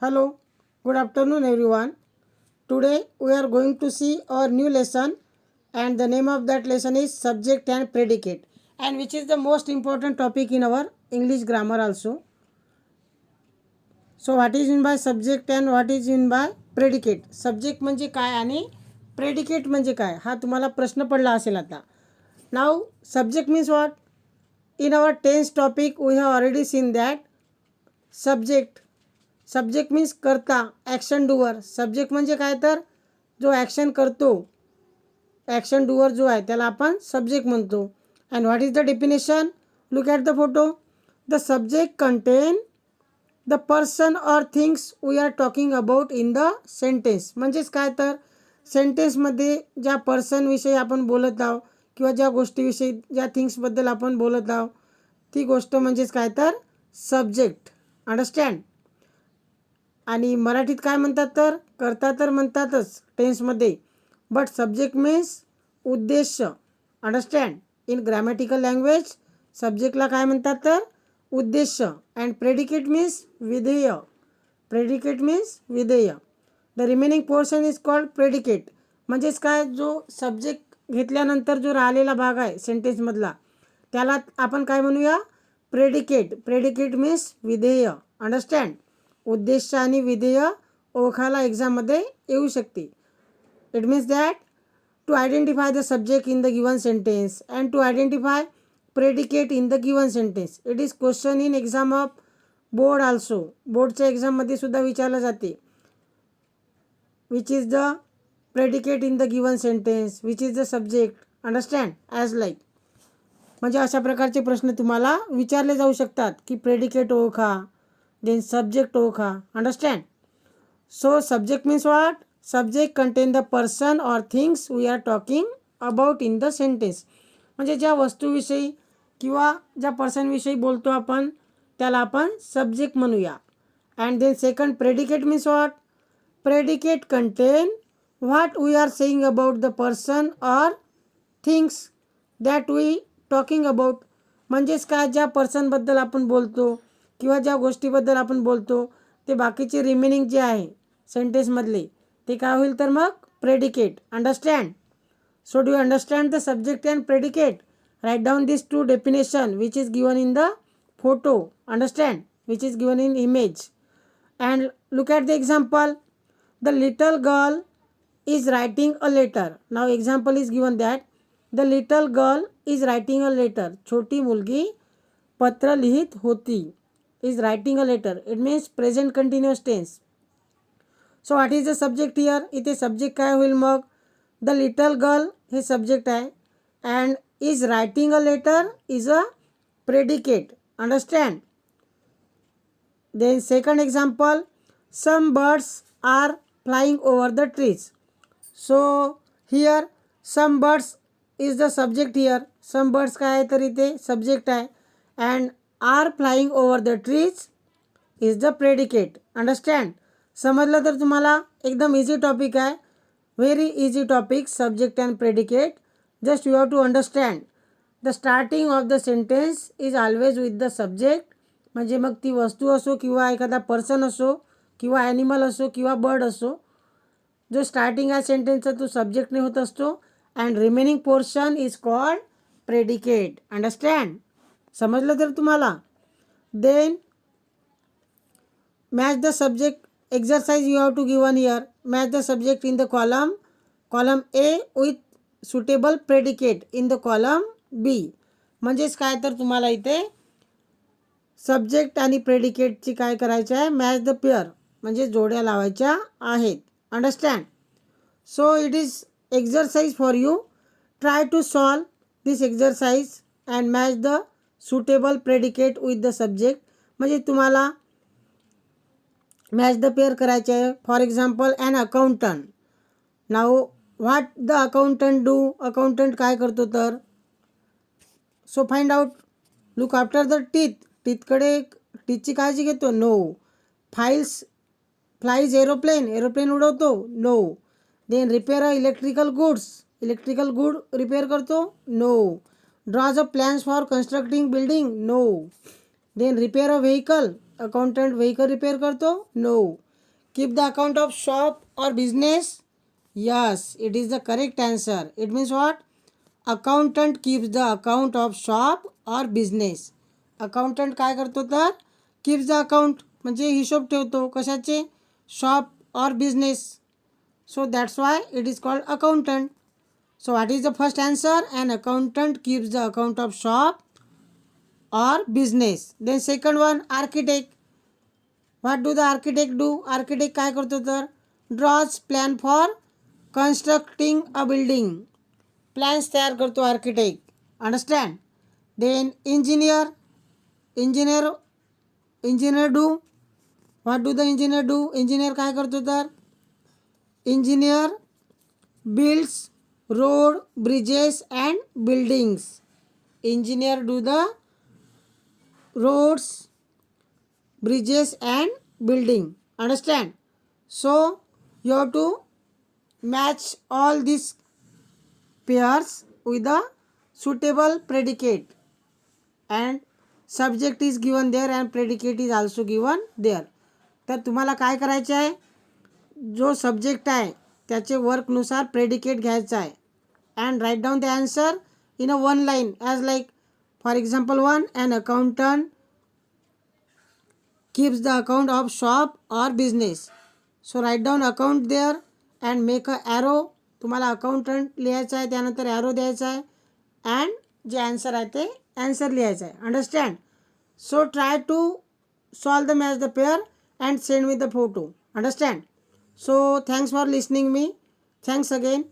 Hello, good afternoon everyone. Today we are going to see our new lesson, and the name of that lesson is subject and predicate, and which is the most important topic in our English grammar also. So what is mean by subject and what is mean by predicate? Subject म्हणजे काय आणि predicate म्हणजे काय हा तुम्हाला प्रश्न पडला असेल आता. Now subject means what? In our tense topic we have already seen that subject means करता, ॲक्शन डुअर. सब्जेक्ट म्हणजे काय तर जो ॲक्शन करतो, ॲक्शन डुअर जो आहे त्याला आपण सब्जेक्ट म्हणतो. And what is the definition? Look at the photo. The subject contain the person or things we are talking about in the sentence. म्हणजेच काय तर सेंटेन्समध्ये ज्या पर्सनविषयी आपण बोलत आहोत किंवा ज्या गोष्टीविषयी ज्या थिंग्सबद्दल आपण बोलत आहोत ती गोष्ट म्हणजेच काय तर सब्जेक्ट. अंडरस्टँड? आणि मराठीत काय म्हणतात तर करता तर म्हणतातच टेन्समध्ये, बट सब्जेक्ट मीन्स उद्देश. अंडरस्टँड? इन ग्रॅमॅटिकल लँग्वेज सब्जेक्टला काय म्हणतात तर उद्देश. अँड प्रेडिकेट मीन्स विधेय. प्रेडिकेट मीन्स विधेय. The remaining portion is called predicate. म्हणजेच काय, जो सब्जेक्ट घेतल्यानंतर जो राहिलेला भाग आहे सेंटेन्समधला त्याला आपण काय म्हणूया? प्रेडिकेट. प्रेडिकेट मीन्स विधेय. अंडरस्टँड? उद्देश आणि विधेय ओळखायला एक्झाममध्ये येऊ शकते. It means that to identify the subject in the given sentence and to identify predicate in the given sentence. It is question in exam of board also. बोर्डच्या एक्झाममध्ये सुद्धा विचारलं जाते. Which is the predicate in the given sentence, which is the subject. Understand? As like. म्हणजे अशा प्रकारचे प्रश्न तुम्हाला विचारले जाऊ शकतात की प्रेडिकेट ओळखा, then subject ओळखा. Understand? So subject means what? Subject contain the person or things we are talking about in the sentence. म्हणजे ज्या वस्तूविषयी किंवा ज्या पर्सनविषयी बोलतो आपण त्याला आपण सब्जेक्ट म्हणूया. And then second predicate means what? Predicate contain what we are saying about the person or things that we talking about. म्हणजेच काय, ज्या पर्सनबद्दल आपण बोलतो किंवा ज्या गोष्टीबद्दल आपण बोलतो ते बाकीचे रिमेनिंग जे आहे सेंटेन्समधले ते काय होईल तर मग predicate. Understand? So do you understand the subject and predicate? Write down this to definition which is given in the photo. Understand? Which is given in image. And look at the example. The little girl is writing a letter. Now example is given that the little girl is writing a letter. छोटी मुलगी पत्र लिहित होती. is writing a letter. It means present continuous tense. So what is the subject here? इथे subject काय होईल मग? The little girl हे subject आहे and is writing a letter is a predicate. Understand? Then second example, some birds are flying over the trees. So here some birds is the subject here. Some birds काय आहे तर इथे subject आहे and are flying over the trees is the predicate. Understand? समजलं तर तुम्हाला एकदम easy topic आहे. Very easy topic, subject and predicate. Just you have to understand the starting of the sentence is always with the subject. म्हणजे मग ती वस्तू असो किंवा एखादा पर्सन असो किंवा ॲनिमल असो किंवा बर्ड असो, जो स्टार्टिंग आहे सेंटेन्सचा तो सब्जेक्टने होत असतो. And remaining portion is called predicate. Understand? समजलं तर तुम्हाला. Then match the subject exercise you have to given here. Match the subject in the column A with suitable predicate in the column B. म्हणजेच काय तर तुम्हाला इथे subject आणि प्रेडिकेटची काय करायचं आहे? मॅच द पेअर म्हणजे जोड्या लावायच्या आहेत. Understand? So it is exercise for you. Try to solve this exercise and match the suitable predicate with the subject. म्हणजे तुम्हाला मॅच द पेअर करायचे आहे. For example an accountant. नाव what the accountant do. Accountant काय करतो तर? So find out. Look after the teeth. टीथची काळजी घेतो? नो. फ्लाईज एरोप्लेन उडवतो? No. Then repair a electrical good repair करतो? No. draws up plans for constructing building? No. Then repair a vehicle. Accountant vehicle repair करतो? No. Keep the account of shop or business? Yes, it is the correct answer. It means what? Accountant keeps the account of shop or business. Accountant काय करतो तर keeps the account म्हणजे हिशोब ठेवतो कशाचे? Shop or business. So that's why it is called accountant. So what is the first answer? An accountant keeps the account of shop or business. Then second one, architect. What do the architect do? Architect काय करतो तर draws plan for constructing a building. Plans तयार करतो architect. Understand? Then engineer do. What do the engineer do? Engineer काय करतो तर engineer builds road, bridges and buildings. Engineer do the roads, bridges and building. Understand? So you have to match all these pairs with a suitable predicate, and subject is given there and predicate is also given there. तर तुम्हाला काय करायचे आहे, जो subject आहे त्याचे वर्कनुसार predicate घ्यायचा आहे and write down the answer in a one line as like for example one, an accountant keeps the account of shop or business. So write down account there and make a arrow. तुम्हाला accountant लिहायचं आहे त्यानंतर arrow द्यायचा आहे and जे answer आहे ते answer लिहायचं आहे. Understand? So try to solve the match the pair and send with the photo. Understand? So thanks for listening me. Thanks again.